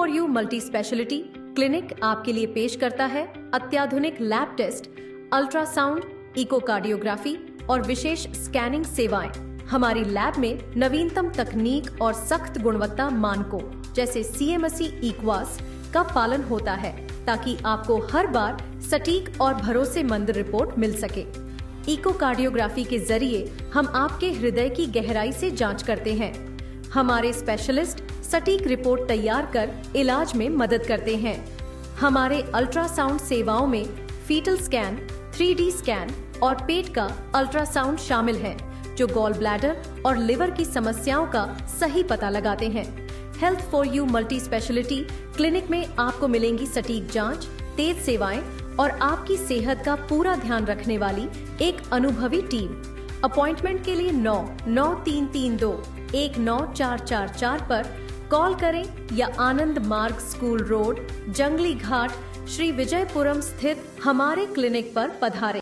For you multi speciality clinic आपके लिए पेश करता है अत्याधुनिक लैब टेस्ट, अल्ट्रासाउंड, इकोकार्डियोग्राफी और विशेष स्कैनिंग सेवाएं। हमारी लैब में नवीनतम तकनीक और सख्त गुणवत्ता मानकों जैसे CMSE इक्वास का पालन होता है ताकि आपको हर बार सटीक और भरोसेमंद रिपोर्ट मिल सके। इकोकार्डियोग्राफी के जरिए हम आपके हृदय की गहराई से जांच करते हैं। हमारे स्पेशलिस्ट सटीक रिपोर्ट तैयार कर इलाज में मदद करते हैं। हमारे अल्ट्रासाउंड सेवाओं में फीटल स्कैन, 3D स्कैन और पेट का अल्ट्रासाउंड शामिल है, जो गॉल ब्लैडर और लिवर की समस्याओं का सही पता लगाते हैं। Health for you multi speciality clinic में आपको मिलेंगी सटीक जांच, तेज सेवाएं और आपकी सेहत का पूरा ध्यान रखने वाली एक अनुभवी टीम। अपॉइंटमेंट के लिए 99332-19444 पर कॉल करें या आनंद मार्ग स्कूल रोड, जंगली घाट, श्री विजयपुरम स्थित हमारे क्लिनिक पर पधारें।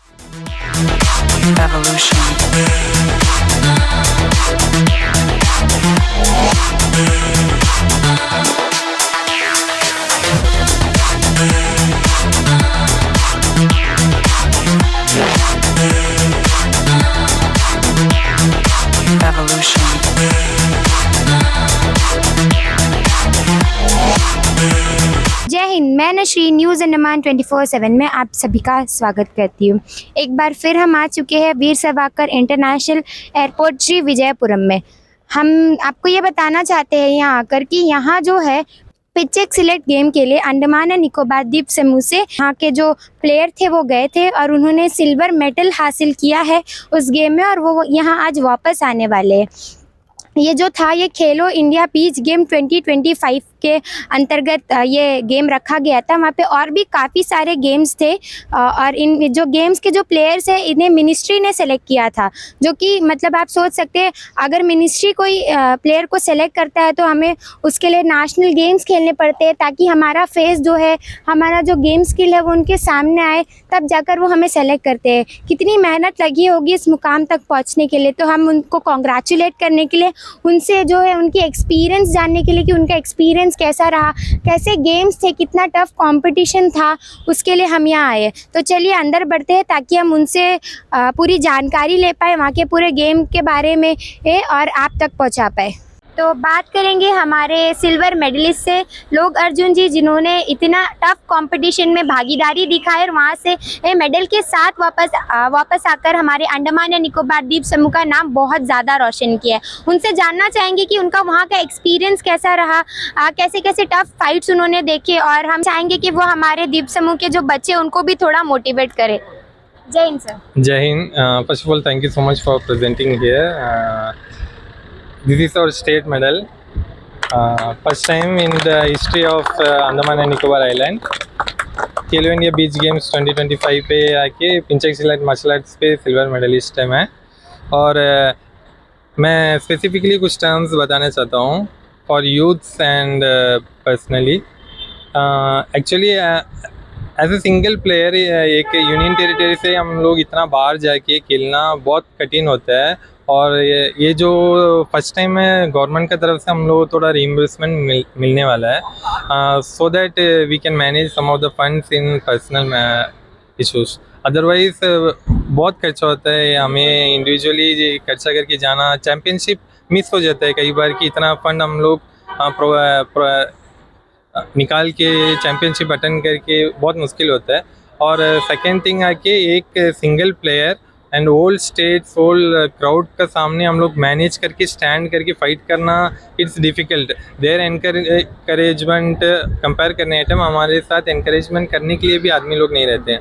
जय हिंद। मैं नशरी न्यूज़ अंडमान 24/7 में आप सभी का स्वागत करती हूँ। एक बार फिर हम आ चुके हैं वीर सावरकर इंटरनेशनल एयरपोर्ट श्री विजयपुरम में। हम आपको ये बताना चाहते हैं यहाँ आकर कि यहाँ जो है पिचेक सिलेक्ट गेम के लिए अंडमान एंड निकोबार द्वीप समूह से यहाँ के जो प्लेयर थे वो गए थे और उन्होंने सिल्वर मेडल हासिल किया है उस गेम में और वो यहाँ आज वापस आने वाले हैं। ये जो था ये खेलो इंडिया पीच गेम 2025 के अंतर्गत ये गेम रखा गया था। वहाँ पे और भी काफ़ी सारे गेम्स थे और इन जो गेम्स के जो प्लेयर्स हैं इन्हें मिनिस्ट्री ने सेलेक्ट किया था, जो कि मतलब आप सोच सकते हैं अगर मिनिस्ट्री कोई प्लेयर को सेलेक्ट करता है तो हमें उसके लिए नेशनल गेम्स खेलने पड़ते हैं ताकि हमारा फेस जो है, हमारा जो गेम स्किल है वो उनके सामने आए, तब जाकर वो हमें सेलेक्ट करते हैं। कितनी मेहनत लगी होगी इस मुकाम तक पहुँचने के लिए, तो हम उनको कॉन्ग्रेचुलेट करने के लिए, उनसे जो है उनकी एक्सपीरियंस जानने के लिए कि उनका एक्सपीरियंस कैसा रहा, कैसे गेम्स थे, कितना टफ कंपटीशन था, उसके लिए हम यहाँ आए। तो चलिए अंदर बढ़ते हैं ताकि हम उनसे पूरी जानकारी ले पाए वहाँ के पूरे गेम के बारे में और आप तक पहुँचा पाए। तो बात करेंगे हमारे सिल्वर मेडलिस्ट से लोक अर्जुन जी, जिन्होंने इतना टफ कंपटीशन में भागीदारी दिखाई और वहाँ से मेडल के साथ वापस आकर हमारे अंडमान एंड निकोबार द्वीप समूह का नाम बहुत ज़्यादा रोशन किया है। उनसे जानना चाहेंगे कि उनका वहाँ का एक्सपीरियंस कैसा रहा, कैसे कैसे टफ फाइट्स उन्होंने देखे और हम चाहेंगे कि वो हमारे द्वीप समूह के जो बच्चे उनको भी थोड़ा मोटिवेट करें। जय हिंद सर। जय Hind. First of all thank you so much for presenting here. This is our state medal. First time in the history of Andaman and Nicobar Island. Khelo India beach games 2025 पे आके पिंचेक select martial arts पे silver medallist है मैं। और मैं specifically कुछ terms बताना चाहता हूँ for youths and personally. Actually as a single player एक यूनियन टेरिटरी से हम लोग इतना बाहर जाके खेलना बहुत कठिन होता है और ये जो फर्स्ट टाइम है गवर्नमेंट की तरफ से हम लोग थोड़ा रीइंबर्समेंट मिलने वाला है so that we can manage some of the funds in personal issues. Otherwise बहुत खर्चा होता है, हमें इंडिविजुअली खर्चा करके जाना, चैम्पियनशिप मिस हो जाता है कई बार कि इतना फंड हम लोग निकाल के चैम्पियनशिप अटेंड करके बहुत मुश्किल होता है। और सेकेंड थिंग आके एक single player and whole state whole crowd का सामने हम लोग मैनेज करके स्टैंड करके फाइट करना, it's difficult. There encouragement compare करने आइटम हमारे साथ एनकरेजमेंट करने के लिए भी आदमी लोग नहीं रहते हैं,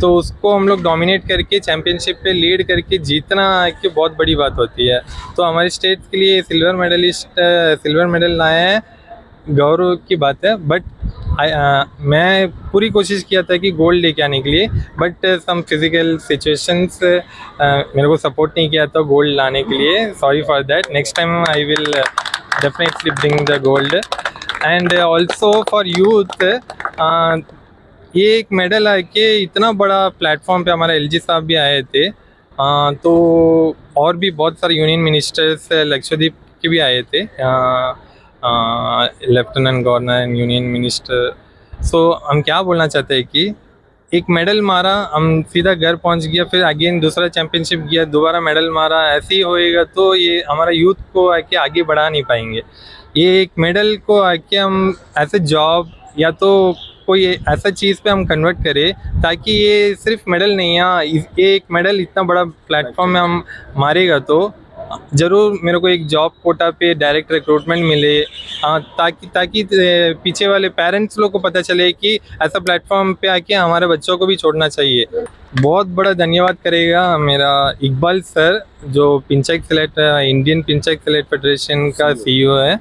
तो उसको हम लोग डोमिनेट करके चैम्पियनशिप पे लीड करके जीतना एक बहुत बड़ी बात होती है। तो हमारे स्टेट के लिए सिल्वर मेडल लाए हैं, गौरव की बात है। बट मैं पूरी कोशिश किया था कि गोल्ड लेके आने के लिए, बट सम फिजिकल सिचुएशंस मेरे को सपोर्ट नहीं किया था गोल्ड लाने के लिए। Sorry for that. Next time I will definitely bring the gold. And also for youth ये एक मेडल है कि इतना बड़ा प्लेटफॉर्म पे हमारा LG साहब भी आए थे, तो और भी बहुत सारे यूनियन मिनिस्टर्स लक्षद्वीप के भी आए थे। Lieutenant governor and union minister. So हम क्या बोलना चाहते हैं कि एक मेडल मारा, हम सीधा घर पहुंच गया, फिर अगेन दूसरा चैम्पियनशिप गया, दोबारा मेडल मारा, ऐसे ही होएगा तो ये हमारा यूथ को आके आगे बढ़ा नहीं पाएंगे। ये एक मेडल को आके हम ऐसे जॉब या तो कोई ऐसा चीज़ पे हम कन्वर्ट करें ताकि ये सिर्फ मेडल नहीं है, ये एक मेडल इतना बड़ा प्लेटफॉर्म में हम मारेगा तो ज़रूर मेरे को एक जॉब कोटा पे डायरेक्ट रिक्रूटमेंट मिले, ताकि पीछे वाले पेरेंट्स लोग को पता चले कि ऐसा प्लेटफॉर्म पे आके हमारे बच्चों को भी छोड़ना चाहिए। बहुत बड़ा धन्यवाद करेगा मेरा इकबाल सर, जो पिंचक सिलेट इंडियन पिंचक सिलेट फेडरेशन का सीईओ है।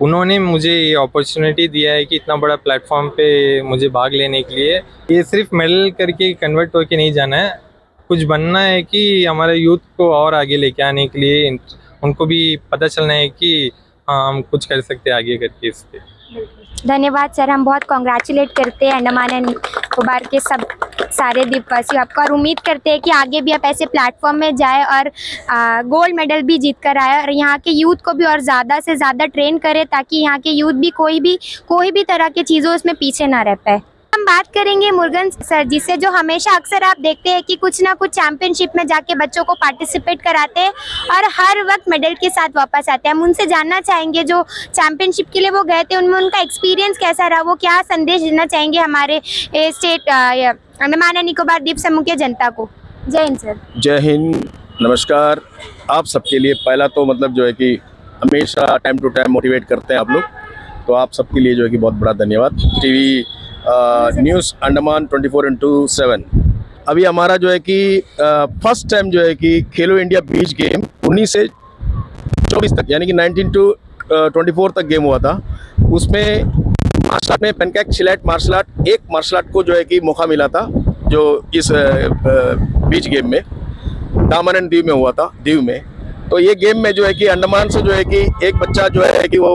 उन्होंने मुझे ये अपॉर्चुनिटी दिया है कि इतना बड़ा प्लेटफॉर्म पे मुझे भाग लेने के लिए। ये सिर्फ मेडल करके कन्वर्ट होके नहीं जाना है, कुछ बनना है कि हमारे यूथ को और आगे लेके आने के लिए उनको भी पता चलना है कि हाँ हम कुछ कर सकते हैं आगे करके इस पे। धन्यवाद सर, हम बहुत कॉन्ग्रेचुलेट करते हैं अंडमान एंड निकोबार के सब सारे द्वीपवासियों आपको, और उम्मीद करते हैं कि आगे भी आप ऐसे प्लेटफॉर्म में जाए और गोल्ड मेडल भी जीत कर आए, और यहाँ के यूथ को भी और ज़्यादा से ज़्यादा ट्रेन करें ताकि यहाँ के यूथ भी कोई भी तरह की चीज़ों उसमें पीछे ना रह पाए। हम बात करेंगे मुर्गन सर जी से, जो हमेशा अक्सर आप देखते हैं कि कुछ ना कुछ चैंपियनशिप में जाके बच्चों को पार्टिसिपेट कराते हैं और हर वक्त मेडल के साथ वापस आते हैं। हम उनसे जानना चाहेंगे जो चैंपियनशिप के लिए वो गए थे उनमें उनका एक्सपीरियंस कैसा रहा, वो क्या संदेश देना चाहेंगे हमारे स्टेट अंडमान एंड निकोबार द्वीप समूह के जनता को। जय हिंद सर। जय हिंद, नमस्कार। आप सबके लिए पहला तो मतलब जो है कि हमेशा टाइम टू टाइम मोटिवेट करते हैं आप लोग, तो आप सबके लिए जो है कि बहुत बड़ा धन्यवाद। टीवी न्यूज़ अंडमान 24/7 अभी हमारा जो है कि फर्स्ट टाइम जो है कि खेलो इंडिया बीच गेम 19 से 24 तक यानी कि 19 to 24 तक गेम हुआ था। उसमें मार्शल आर्ट में पेनकैक सिलेट मार्शल आर्ट, एक मार्शल आर्ट को जो है कि मौका मिला था जो इस बीच गेम में दामन द्वीप में हुआ था, दीव में। तो ये गेम में जो है कि अंडमान से जो है कि एक बच्चा जो है कि वो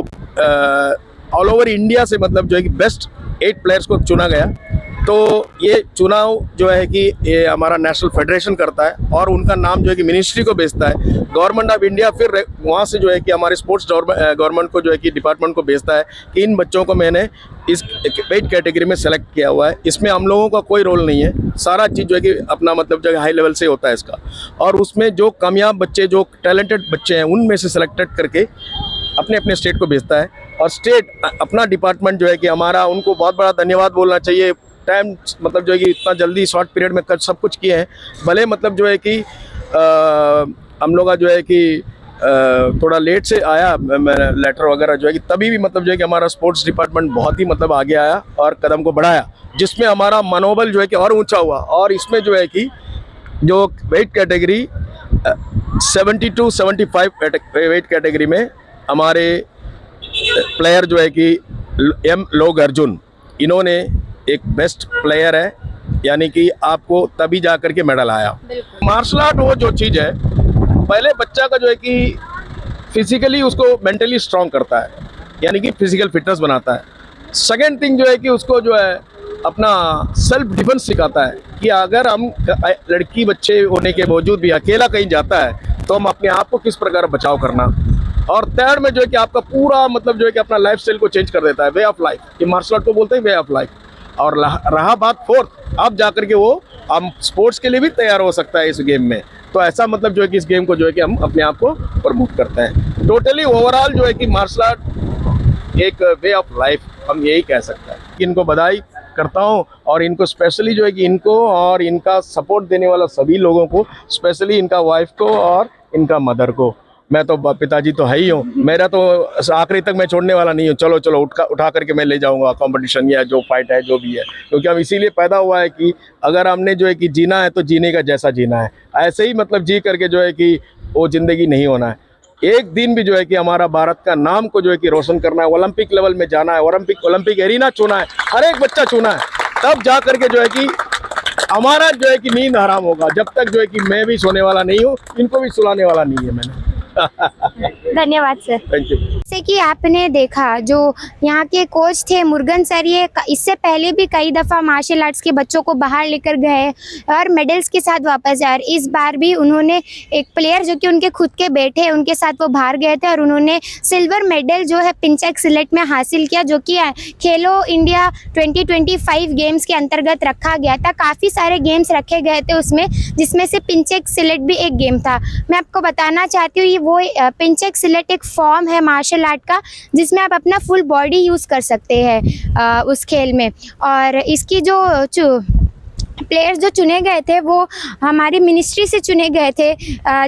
ऑल ओवर इंडिया से मतलब जो है कि बेस्ट 8 प्लेयर्स को चुना गया। तो ये चुनाव जो है कि ये हमारा नेशनल फेडरेशन करता है और उनका नाम जो है कि मिनिस्ट्री को भेजता है, गवर्नमेंट ऑफ इंडिया फिर वहाँ से जो है कि हमारे स्पोर्ट्स गवर्नमेंट को जो है कि डिपार्टमेंट को भेजता है कि इन बच्चों को मैंने इस वेट कैटेगरी में सेलेक्ट किया हुआ है। इसमें हम लोगों का कोई रोल नहीं है, सारा चीज़ जो है कि अपना मतलब जो है हाई लेवल से होता है इसका। और उसमें जो कामयाब बच्चे, जो टैलेंटेड बच्चे हैं, उनमें से सेलेक्टेड करके अपने अपने स्टेट को भेजता है। और स्टेट अपना डिपार्टमेंट जो है कि हमारा, उनको बहुत बड़ा धन्यवाद बोलना चाहिए। टाइम मतलब जो है कि इतना जल्दी शॉर्ट पीरियड में सब कुछ किए हैं। भले मतलब जो है कि हम लोग का जो है कि थोड़ा लेट से आया लेटर वगैरह जो है कि, तभी भी मतलब जो है कि हमारा स्पोर्ट्स डिपार्टमेंट बहुत ही मतलब आगे आया और कदम को बढ़ाया, जिसमें हमारा मनोबल जो है कि और ऊंचा हुआ। और इसमें जो है कि जो weight category 70 to 75 weight category में हमारे प्लेयर जो है कि एम लोग अर्जुन, इन्होंने एक बेस्ट प्लेयर है, यानी कि आपको तभी जा करके मेडल आया। मार्शल आर्ट वो जो चीज़ है, पहले बच्चा का जो है कि फिजिकली उसको मेंटली स्ट्रांग करता है, यानी कि फिजिकल फिटनेस बनाता है। सेकेंड थिंग जो है कि उसको जो है अपना सेल्फ डिफेंस सिखाता है कि अगर हम लड़की बच्चे होने के बावजूद भी अकेला कहीं जाता है तो हम अपने आप को किस प्रकार बचाव करना। और थर्ड में जो है कि आपका पूरा मतलब जो है कि अपना लाइफ स्टाइल को चेंज कर देता है, वे ऑफ लाइफ, ये मार्शल आर्ट को बोलते हैं वे ऑफ लाइफ। और रहा बात फोर्थ, अब जा करके वो हम स्पोर्ट्स के लिए भी तैयार हो सकता है इस गेम में। तो ऐसा मतलब जो है कि इस गेम को जो है कि हम अपने आप को प्रमोट करते हैं। टोटली ओवरऑल जो है कि मार्शल आर्ट एक वे ऑफ लाइफ, हम यही कह सकते हैं। इनको बधाई करता हूँ और इनको स्पेशली जो है कि इनको और इनका सपोर्ट देने वाला सभी लोगों को, स्पेशली इनका वाइफ को और इनका मदर को। मैं तो पिताजी तो है ही हूँ, मेरा तो आखिरी तक मैं छोड़ने वाला नहीं हूँ। चलो चलो उठा करके मैं ले जाऊँगा कंपटीशन या जो फाइट है जो भी है, क्योंकि हम इसीलिए पैदा हुआ है कि अगर हमने जो है कि जीना है तो जीने का जैसा जीना है, ऐसे ही मतलब जी करके जो है कि वो ज़िंदगी नहीं होना है। एक दिन भी जो है कि हमारा भारत का नाम को जो है कि रोशन करना है, ओलंपिक लेवल में जाना है, ओलंपिक एरिना चुना है, हर एक बच्चा चुना है, तब जा करके जो है कि हमारा जो है कि नींद हराम होगा। जब तक जो है कि मैं भी सोने वाला नहीं हूँ, इनको भी सुलाने वाला नहीं है मैंने। धन्यवाद सर। Thank you. जैसे कि आपने देखा जो यहाँ के कोच थे मुरुगन सर, ये इससे पहले भी कई दफ़ा मार्शल आर्ट्स के बच्चों को बाहर लेकर गए और मेडल्स के साथ वापस आए। और इस बार भी उन्होंने एक प्लेयर जो कि उनके खुद के बेटे हैं उनके साथ वो बाहर गए थे और उन्होंने सिल्वर मेडल जो है पिंचेक सिलेट में हासिल किया, जो कि खेलो इंडिया 2025 गेम्स के अंतर्गत रखा गया था। काफ़ी सारे गेम्स रखे गए थे उसमें, जिसमें से पिंचेक सिलेट भी एक गेम था। मैं आपको बताना चाहती हूँ ये वो पिंचेक सिलेट एक फॉर्म है मार्शल आर्ट का, जिसमें आप अपना फुल बॉडी यूज़ कर सकते हैं उस खेल में। और इसकी जो प्लेयर्स जो चुने गए थे वो हमारी मिनिस्ट्री से चुने गए थे।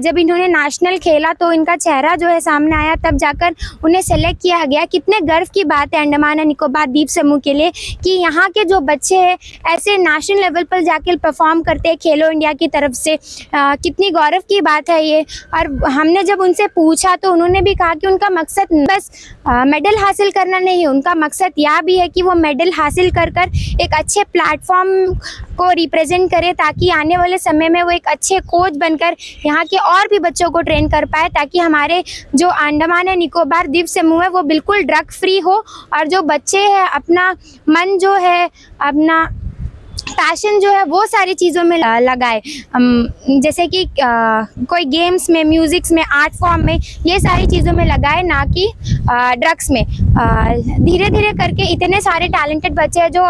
जब इन्होंने नेशनल खेला तो इनका चेहरा जो है सामने आया, तब जाकर उन्हें सेलेक्ट किया गया। कितने गर्व की बात है अंडमान और निकोबार द्वीप समूह के लिए कि यहाँ के जो बच्चे हैं ऐसे नेशनल लेवल पर जाकर परफॉर्म करते हैं खेलो इंडिया की तरफ से। कितनी गौरव की बात है ये। और हमने जब उनसे पूछा तो उन्होंने भी कहा कि उनका मकसद बस मेडल हासिल करना नहीं, उनका मकसद यह भी है कि वो मेडल हासिल कर एक अच्छे प्लेटफॉर्म को रिप्रेजेंट करे, ताकि आने वाले समय में वो एक अच्छे कोच बनकर यहाँ के और भी बच्चों को ट्रेन कर पाए, ताकि हमारे जो अंडमान और निकोबार द्वीप समूह है वो बिल्कुल ड्रग फ्री हो और जो बच्चे हैं अपना मन जो है, अपना पैशन जो है वो सारी चीज़ों में लगाए। जैसे कि कोई गेम्स में, म्यूज़िक्स में, आर्ट फॉर्म में, ये सारी चीज़ों में लगाए, ना कि ड्रग्स में। धीरे धीरे करके इतने सारे टैलेंटेड बच्चे हैं जो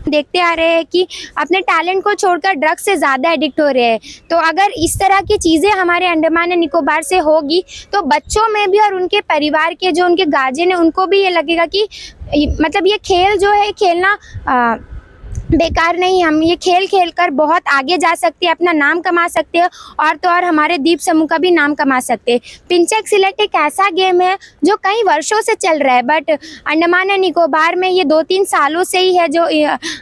देखते आ रहे हैं कि अपने टैलेंट को छोड़कर ड्रग्स से ज़्यादा एडिक्ट हो रहे हैं। तो अगर इस तरह की चीज़ें हमारे अंडमान और निकोबार से होगी तो बच्चों में भी और उनके परिवार के जो उनके गार्जियन हैं उनको भी ये लगेगा कि मतलब ये खेल जो है खेलना बेकार नहीं, हम ये खेल खेलकर बहुत आगे जा सकते हैं, अपना नाम कमा सकते हैं और तो और हमारे द्वीप समूह का भी नाम कमा सकते हैं। पिंचेक सिलेट एक ऐसा गेम है जो कई वर्षों से चल रहा है, बट अंडमान और निकोबार में ये 2-3 सालों से ही है, जो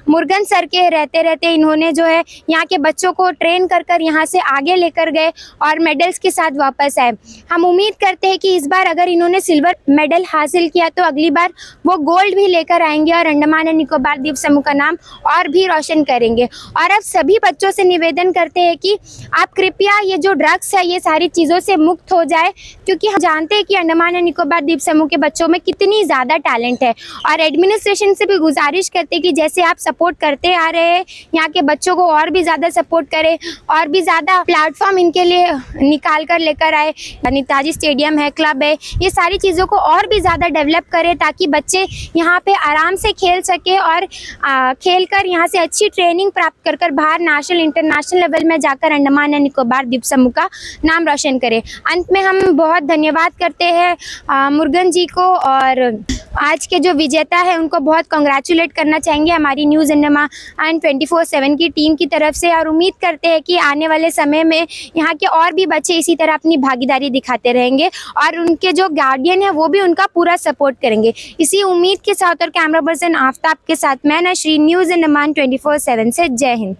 मुरुगन सर के रहते रहते इन्होंने जो है यहाँ के बच्चों को ट्रेन कर यहाँ से आगे लेकर गए और मेडल्स के साथ वापस आए। हम उम्मीद करते हैं कि इस बार अगर इन्होंने सिल्वर मेडल हासिल किया तो अगली बार वो गोल्ड भी लेकर आएंगे और अंडमान और निकोबार द्वीप समूह का नाम और भी रोशन करेंगे। और अब सभी बच्चों से निवेदन करते हैं कि आप कृपया ये जो ड्रग्स है ये सारी चीज़ों से मुक्त हो जाए, क्योंकि हम जानते हैं कि अंडमान और निकोबार द्वीप समूह के बच्चों में कितनी ज़्यादा टैलेंट है। और एडमिनिस्ट्रेशन से भी गुजारिश करते हैं कि जैसे आप सपोर्ट करते आ रहे हैं यहाँ के बच्चों को और भी ज़्यादा सपोर्ट करें और भी ज़्यादा प्लेटफॉर्म इनके लिए निकाल कर लेकर आए। नेताजी स्टेडियम है, क्लब है, ये सारी चीज़ों को और भी ज़्यादा डेवलप करें ताकि बच्चे यहाँ पे आराम से खेल सके और खेल कर यहाँ से अच्छी ट्रेनिंग प्राप्त कर बाहर नेशनल इंटरनेशनल लेवल में जाकर अंडमान और निकोबार द्वीप समूह का नाम रोशन करें। अंत में हम बहुत धन्यवाद करते हैं मुरुगन जी को, और आज के जो विजेता है उनको बहुत कॉन्ग्रेचुलेट करना चाहेंगे हमारी न्यूज़ अंडमान 24/7 की टीम की तरफ से। और उम्मीद करते हैं कि आने वाले समय में यहाँ के और भी बच्चे इसी तरह अपनी भागीदारी दिखाते रहेंगे और उनके जो गार्डियन है वो भी उनका पूरा सपोर्ट करेंगे। इसी उम्मीद के साथ और कैमरा पर्सन आफ्ताब के साथ मैं नशरीन, न्यूज़ अंडमान 24/7 से। जय हिंद।